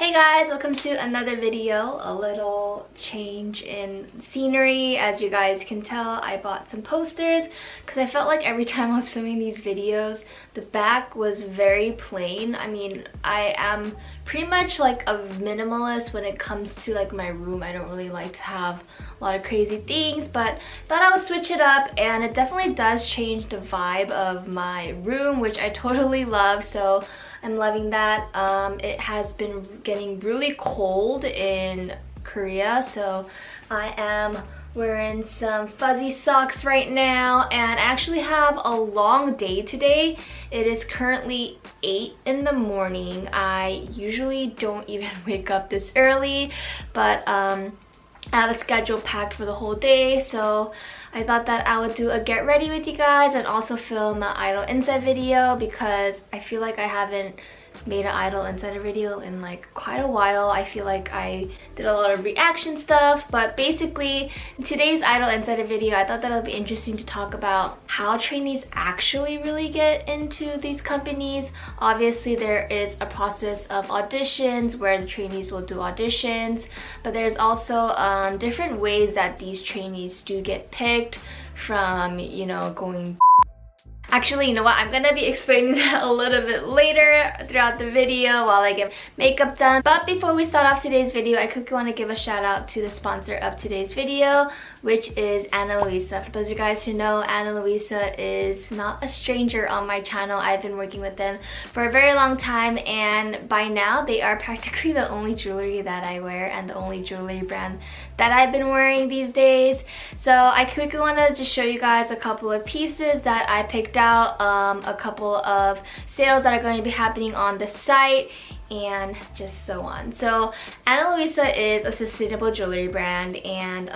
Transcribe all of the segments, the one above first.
Hey guys, welcome to another video. A little change in scenery. As you guys can tell, I bought some posters because I felt like every time I was filming these videos, the back was very plain. I mean, I am pretty much like a minimalist when it comes to like my room. I don't really like to have a lot of crazy things, but thought I would switch it up, and it definitely does change the vibe of my room, which I totally love. So I'm loving that. It has been getting really cold in Korea, so I am wearing some fuzzy socks right now, and I actually have a long day today. It is currently 8 in the morning. I usually don't even wake up this early, but I have a schedule packed for the whole day, so I thought that I would do a get ready with you guys and also film an idol inside video because I feel like I haven't made an idol insider video in like quite a while. I feel like I did a lot of reaction stuff, but basically in today's idol insider video, I thought that it would be interesting to talk about how trainees actually really get into these companies. Obviously there is a process of auditions where the trainees will do auditions, but there's also different ways that these trainees do get picked from, you know, going. Actually, you know what? I'm gonna be explaining that a little bit later throughout the video while I get makeup done. But before we start off today's video, I quickly want to give a shout out to the sponsor of today's video, which is Ana Luisa. For those of you guys who know, Ana Luisa is not a stranger on my channel. I've been working with them for a very long time, and by now they are practically the only jewelry that I wear and the only jewelry brand that I've been wearing these days. So I quickly want to just show you guys a couple of pieces that I picked out, a couple of sales that are going to be happening on the site, and just so on. So Ana Luisa is a sustainable jewelry brand, and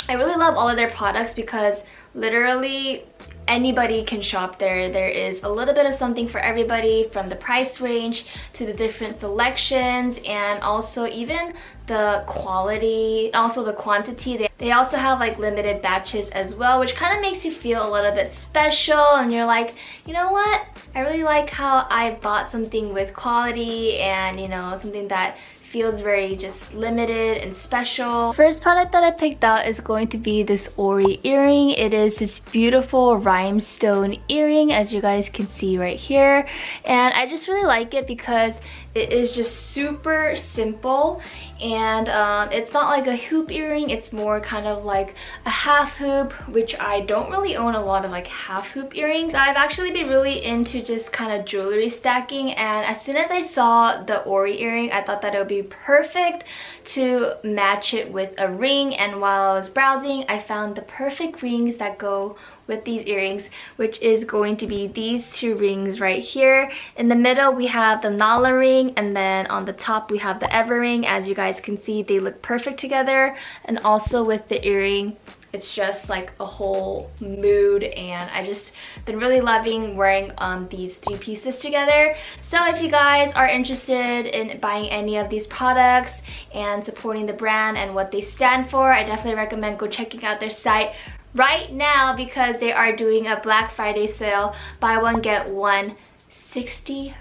I really love all of their products because literally anybody can shop there. There is a little bit of something for everybody, from the price range to the different selections, and also even the quality, also the quantity. They also have like limited batches as well, which kind of makes you feel a little bit special, and you're like, you know what, I really like how I bought something with quality and, you know, something that feels very just limited and special. First product that I picked out is going to be this Ori earring. It is this beautiful rhinestone earring, as you guys can see right here, and I just really like it because it is just super simple, and it's not like a hoop earring. It's more kind of like a half hoop, which I don't really own a lot of like half hoop earrings. I've actually been really into just kind of jewelry stacking, and as soon as I saw the Ori earring, I thought that it would be perfect to match it with a ring. And while I was browsing, I found the perfect rings that go with these earrings, which is going to be these two rings right here. In the middle we have the Nala ring, and then on the top we have the Ever ring. As you guys can see, they look perfect together, and also with the earring, it's just like a whole mood, and I just been really loving wearing these three pieces together. So if you guys are interested in buying any of these products and supporting the brand and what they stand for, I definitely recommend go checking out their site right now because they are doing a Black Friday sale. Buy one get one 60%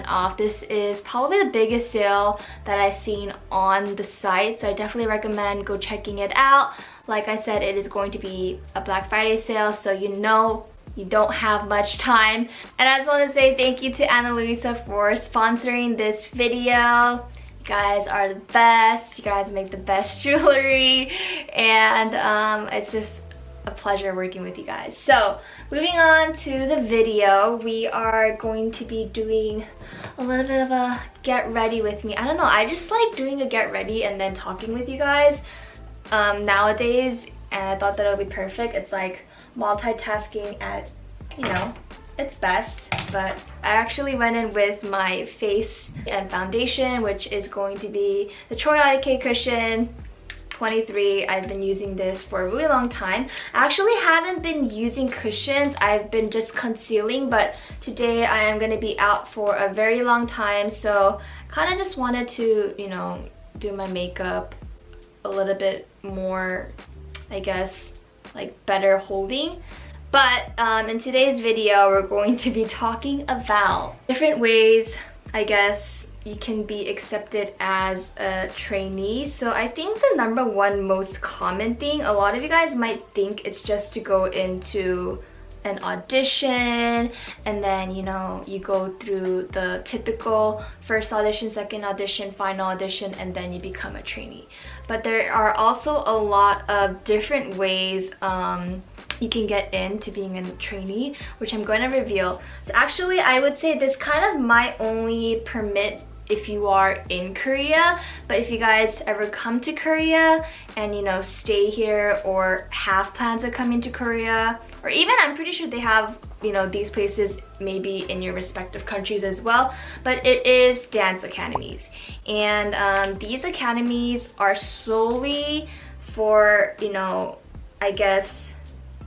off. This is probably the biggest sale that I've seen on the site, so I definitely recommend go checking it out. Like I said, it is going to be a Black Friday sale, so you know you don't have much time. And I just want to say thank you to Ana Luisa for sponsoring this video. You guys are the best. You guys make the best jewelry, and it's just a pleasure working with you guys. So moving on to the video, we are going to be doing a little bit of a get ready with me. I don't know, I just like doing a get ready and then talking with you guys nowadays, and I thought that it would be perfect. It's like multitasking at, you know, its best. But I actually went in with my face and foundation, which is going to be the Troy IK cushion 23. I've been using this for a really long time. I actually haven't been using cushions. I've been just concealing, but today I am going to be out for a very long time, so kind of just wanted to, you know, do my makeup a little bit more, I guess, like better holding. But in today's video, we're going to be talking about different ways, I guess, you can be accepted as a trainee. So I think the number one most common thing, a lot of you guys might think it's just to go into an audition, and then you know, you go through the typical first audition, second audition, final audition, and then you become a trainee. But there are also a lot of different ways you can get into being a trainee, which I'm going to reveal. So actually, I would say this kind of might only permit if you are in Korea, but if you guys ever come to Korea and, you know, stay here or have plans of coming to Korea, or even I'm pretty sure they have, you know, these places maybe in your respective countries as well, but it is dance academies. And these academies are solely for, you know, I guess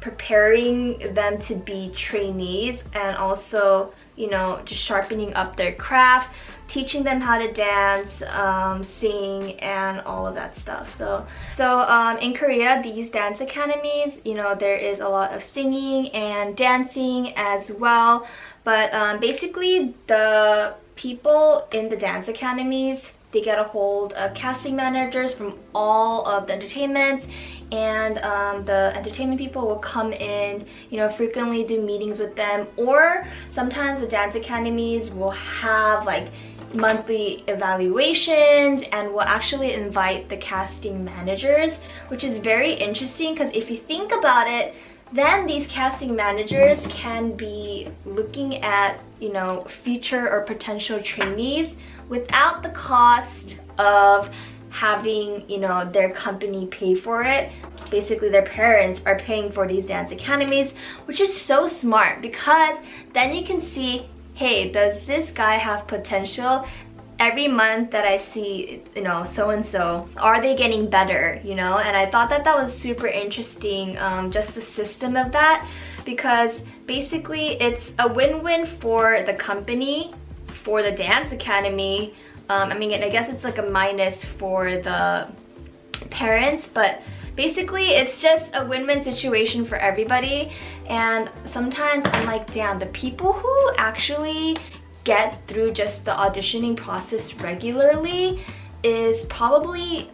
preparing them to be trainees, and also, you know, just sharpening up their craft, teaching them how to dance, sing, and all of that stuff. So in Korea, these dance academies, you know, there is a lot of singing and dancing as well. But basically, the people in the dance academies, they get a hold of casting managers from all of the entertainments, and the entertainment people will come in, you know, frequently do meetings with them, or sometimes the dance academies will have like monthly evaluations and will actually invite the casting managers, which is very interesting because if you think about it, then these casting managers can be looking at, you know, future or potential trainees without the cost of having, you know, their company pay for it. Basically, their parents are paying for these dance academies, which is so smart because then you can see, hey, does this guy have potential? Every month that I see, you know, so-and-so, are they getting better, you know? And I thought that that was super interesting, just the system of that, because basically it's a win-win for the company, for the dance academy. I mean, I guess it's like a minus for the parents, but basically it's just a win-win situation for everybody. And sometimes I'm like, damn, the people who actually get through just the auditioning process regularly is probably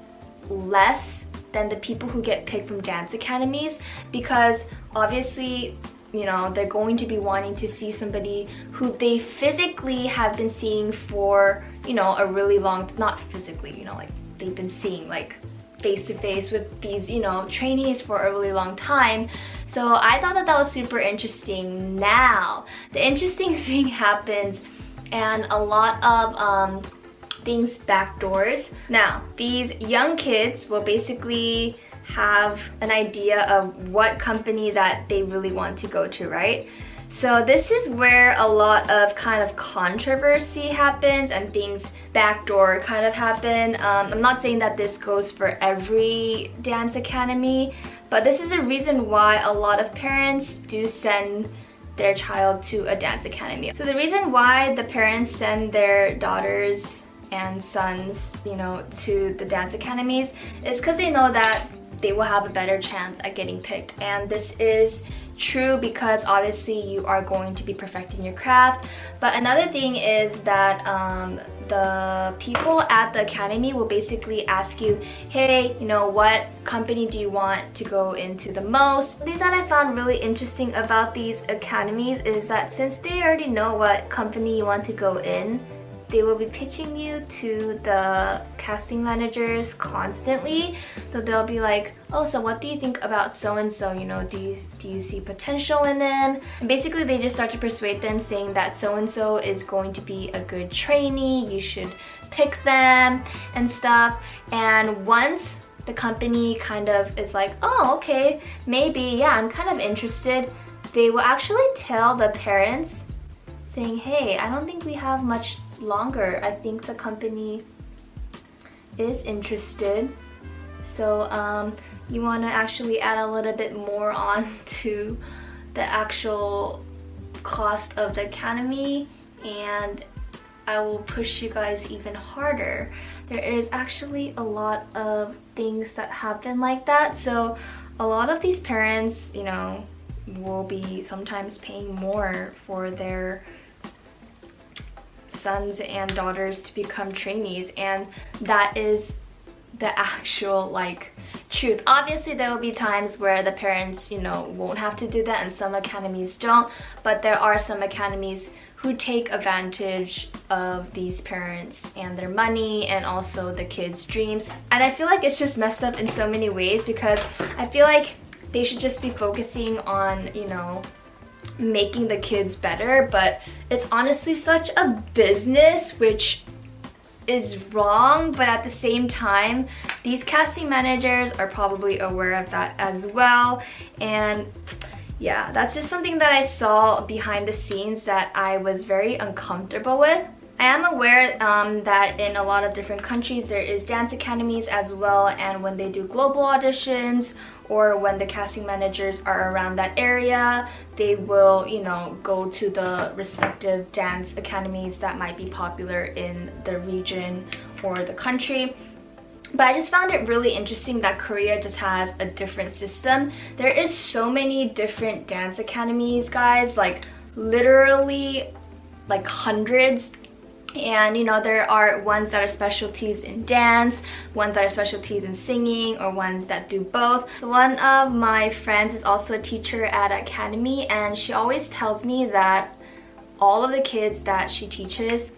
less than the people who get picked from dance academies, because obviously, you know, they're going to be wanting to see somebody who they physically have been seeing for, you know, a really long, not physically, you know, like they've been seeing like face to face with these, you know, trainees for a really long time. So I thought that that was super interesting. Now, the interesting thing happens, and a lot of things backdoors. Now, these young kids will basically have an idea of what company that they really want to go to, right? So this is where a lot of kind of controversy happens and things backdoor kind of happen. I'm not saying that this goes for every dance academy, but this is a reason why a lot of parents do send their child to a dance academy. So the reason why the parents send their daughters and sons, you know, to the dance academies is because they know that they will have a better chance at getting picked. And this is true because obviously you are going to be perfecting your craft. But another thing is that the people at the academy will basically ask you, hey, you know, what company do you want to go into the most? The thing that I found really interesting about these academies is that since they already know what company you want to go in, they will be pitching you to the casting managers constantly. So they'll be like, oh, so what do you think about so-and-so? You know, do you see potential in them? And basically, they just start to persuade them, saying that so-and-so is going to be a good trainee, you should pick them and stuff. And once the company kind of is like, oh, okay, maybe, yeah, I'm kind of interested, they will actually tell the parents, saying, hey, I don't think we have much longer. I think the company is interested. So you want to actually add a little bit more on to the actual cost of the academy, and I will push you guys even harder. There is actually a lot of things that happen like that. So a lot of these parents, you know, will be sometimes paying more for their sons and daughters to become trainees, and that is the actual like truth. Obviously there will be times where the parents, you know, won't have to do that, and some academies don't, but there are some academies who take advantage of these parents and their money and also the kids' dreams. And I feel like it's just messed up in so many ways, because I feel like they should just be focusing on, you know, making the kids better, but it's honestly such a business, which is wrong. But at the same time, these casting managers are probably aware of that as well. And yeah, that's just something that I saw behind the scenes that I was very uncomfortable with. I am aware that in a lot of different countries there is dance academies as well, and when they do global auditions or when the casting managers are around that area, they will, you know, go to the respective dance academies that might be popular in the region or the country. But I just found it really interesting that Korea just has a different system. There is so many different dance academies, guys, like literally like hundreds. And you know, there are ones that are specialties in dance, ones that are specialties in singing, or ones that do both. So one of my friends is also a teacher at academy, and she always tells me that all of the kids that she teaches,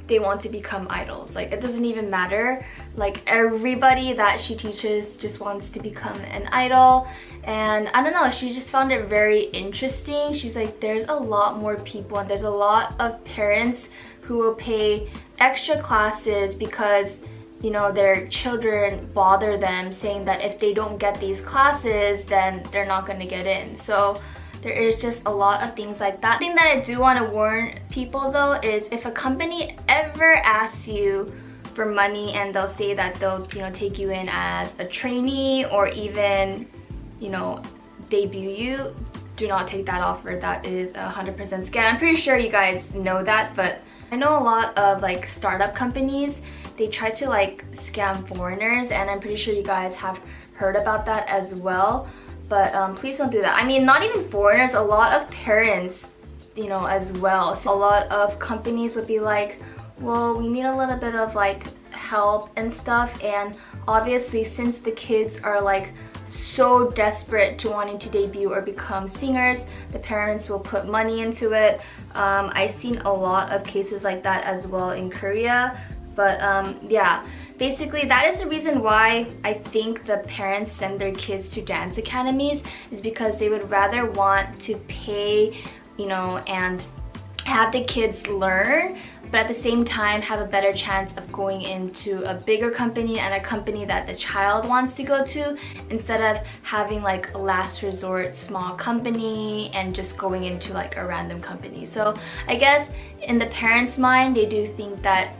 they want to become idols. Like, it doesn't even matter. Like, everybody that she teaches just wants to become an idol. And I don't know, she just found it very interesting. She's like, there's a lot more people and there's a lot of parents who will pay extra classes because, you know, their children bother them, saying that if they don't get these classes, then they're not going to get in. So there is just a lot of things like that. The thing that I do want to warn people though is, if a company ever asks you for money and they'll say that they'll, you know, take you in as a trainee or even, you know, debut you, do not take that offer. That is 100% scam. I'm pretty sure you guys know that, but I know a lot of like startup companies, they try to like scam foreigners, and I'm pretty sure you guys have heard about that as well. But please don't do that. I mean, not even foreigners, a lot of parents, you know, as well. So a lot of companies would be like, well, we need a little bit of like help and stuff, and obviously since the kids are like so desperate to wanting to debut or become singers, the parents will put money into it. I've seen a lot of cases like that as well in Korea. But yeah, basically that is the reason why I think the parents send their kids to dance academies, is because they would rather want to pay, you know, and have the kids learn, but at the same time have a better chance of going into a bigger company and a company that the child wants to go to, instead of having like a last resort small company and just going into like a random company. So I guess in the parents' mind, they do think that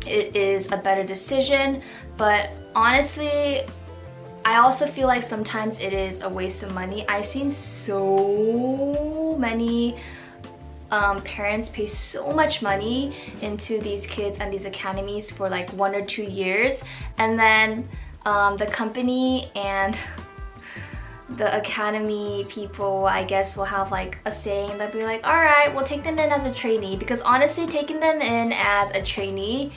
it is a better decision, but honestly, I also feel like sometimes it is a waste of money. I've seen so many parents pay so much money into these kids and these academies for like 1 or 2 years, and then the company and the academy people, I guess, will have like a saying. They'll be like, all right, we'll take them in as a trainee, because honestly, taking them in as a trainee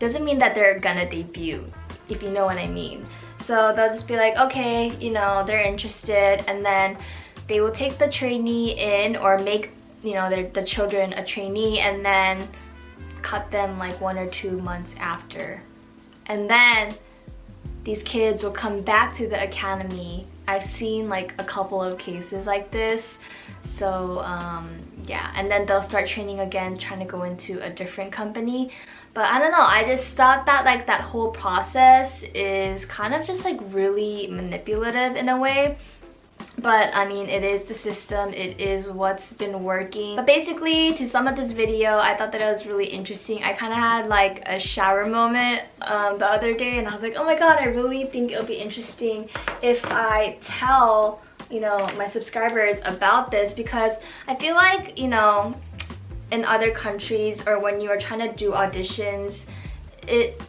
doesn't mean that they're gonna debut, if you know what I mean. So they'll just be like, okay, you know, they're interested, and then they will take the trainee in, or make, you know, the children a trainee, and then cut them like 1 or 2 months after. And then these kids will come back to the academy. I've seen like a couple of cases like this. So yeah, and then they'll start training again, trying to go into a different company. But I don't know, I just thought that like that whole process is kind of just like really manipulative in a way. But I mean, it is the system, it is what's been working. But basically, to sum up this video, I thought that it was really interesting. I kind of had like a shower moment the other day, and I was like, oh my god, I really think it'll be interesting if I tell, you know, my subscribers about this, because I feel like, you know, in other countries, or when you are trying to do auditions, it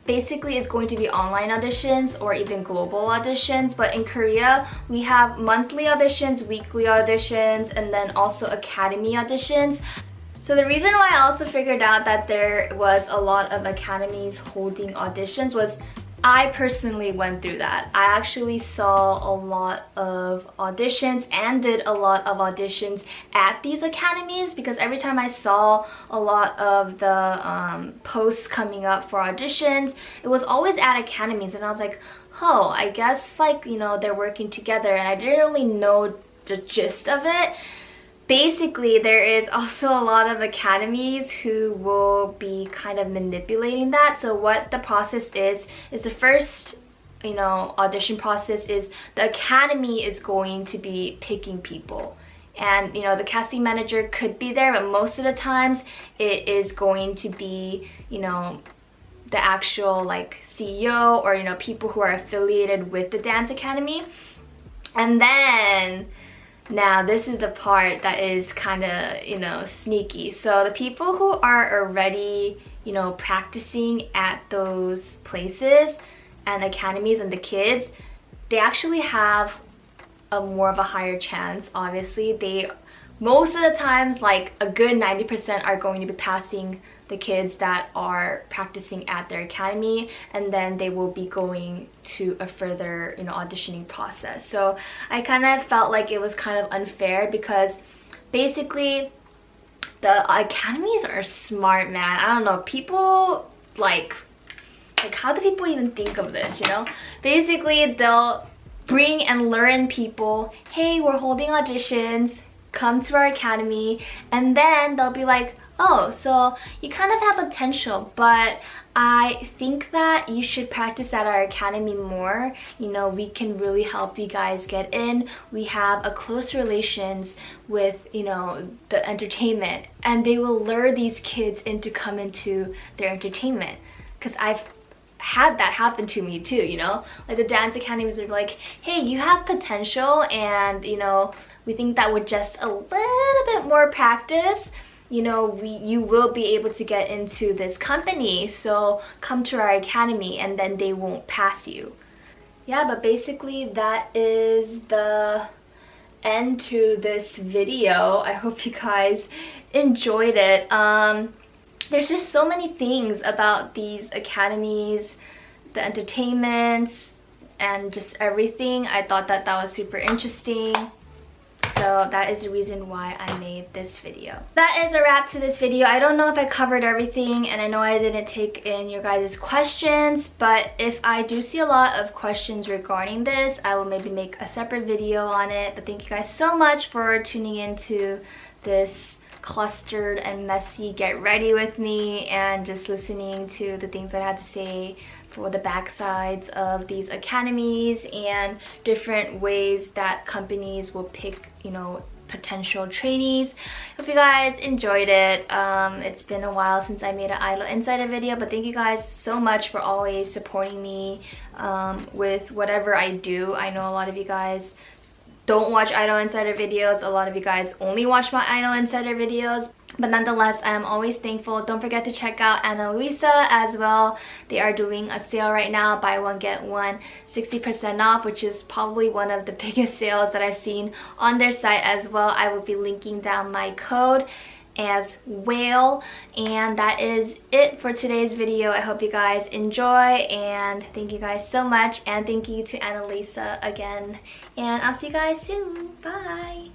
basically is going to be online auditions or even global auditions. But in Korea, we have monthly auditions, weekly auditions, and then also academy auditions. So the reason why I also figured out that there was a lot of academies holding auditions was I personally went through that. I actually saw a lot of auditions and did a lot of auditions at these academies, because every time I saw a lot of the posts coming up for auditions, it was always at academies, and I was like, oh, I guess like, you know, they're working together, and I didn't really know the gist of it. Basically, there is also a lot of academies who will be kind of manipulating that. So what the process is the first, you know, audition process is the academy is going to be picking people. And, you know, the casting manager could be there, but most of the times it is going to be, you know, the actual like CEO or, you know, people who are affiliated with the dance academy. And then now this is the part that is kind of, you know, sneaky. So the people who are already, you know, practicing at those places and academies, and the kids, they actually have a more of a higher chance. Obviously, they most of the times, like a good 90% are going to be passing the kids that are practicing at their academy, and then they will be going to a further, you know, auditioning process. So I kind of felt like it was kind of unfair, because basically the academies are smart, man. I don't know, people like how do people even think of this, you know? Basically they'll bring and learn people, hey, we're holding auditions, come to our academy, and then they'll be like, oh, so you kind of have potential, but I think that you should practice at our academy more. You know, we can really help you guys get in. We have a close relations with, you know, the entertainment, and they will lure these kids into come into their entertainment. Because I've had that happen to me too, you know? Like the dance academies are like, hey, you have potential, and, you know, we think that with just a little bit more practice, you know, you will be able to get into this company, so come to our academy, and then they won't pass you. Yeah, but basically that is the end to this video. I hope you guys enjoyed it. There's just so many things about these academies, the entertainments, and just everything. I thought that that was super interesting. So that is the reason why I made this video. That is a wrap to this video. I don't know if I covered everything, and I know I didn't take in your guys' questions, but if I do see a lot of questions regarding this, I will maybe make a separate video on it. But thank you guys so much for tuning into this clustered and messy get ready with me, and just listening to the things that I had to say for the backsides of these academies and different ways that companies will pick, you know, potential trainees. Hope you guys enjoyed it. It's been a while since I made an Idol Insider video, but thank you guys so much for always supporting me with whatever I do. I know a lot of you guys don't watch Idol Insider videos. A lot of you guys only watch my Idol Insider videos. But nonetheless, I am always thankful. Don't forget to check out Ana Luisa as well. They are doing a sale right now, buy one get one 60% off, which is probably one of the biggest sales that I've seen on their site as well. I will be linking down my code as well. And that is it for today's video. I hope you guys enjoy, and thank you guys so much, and thank you to Ana Luisa again, and I'll see you guys soon. Bye.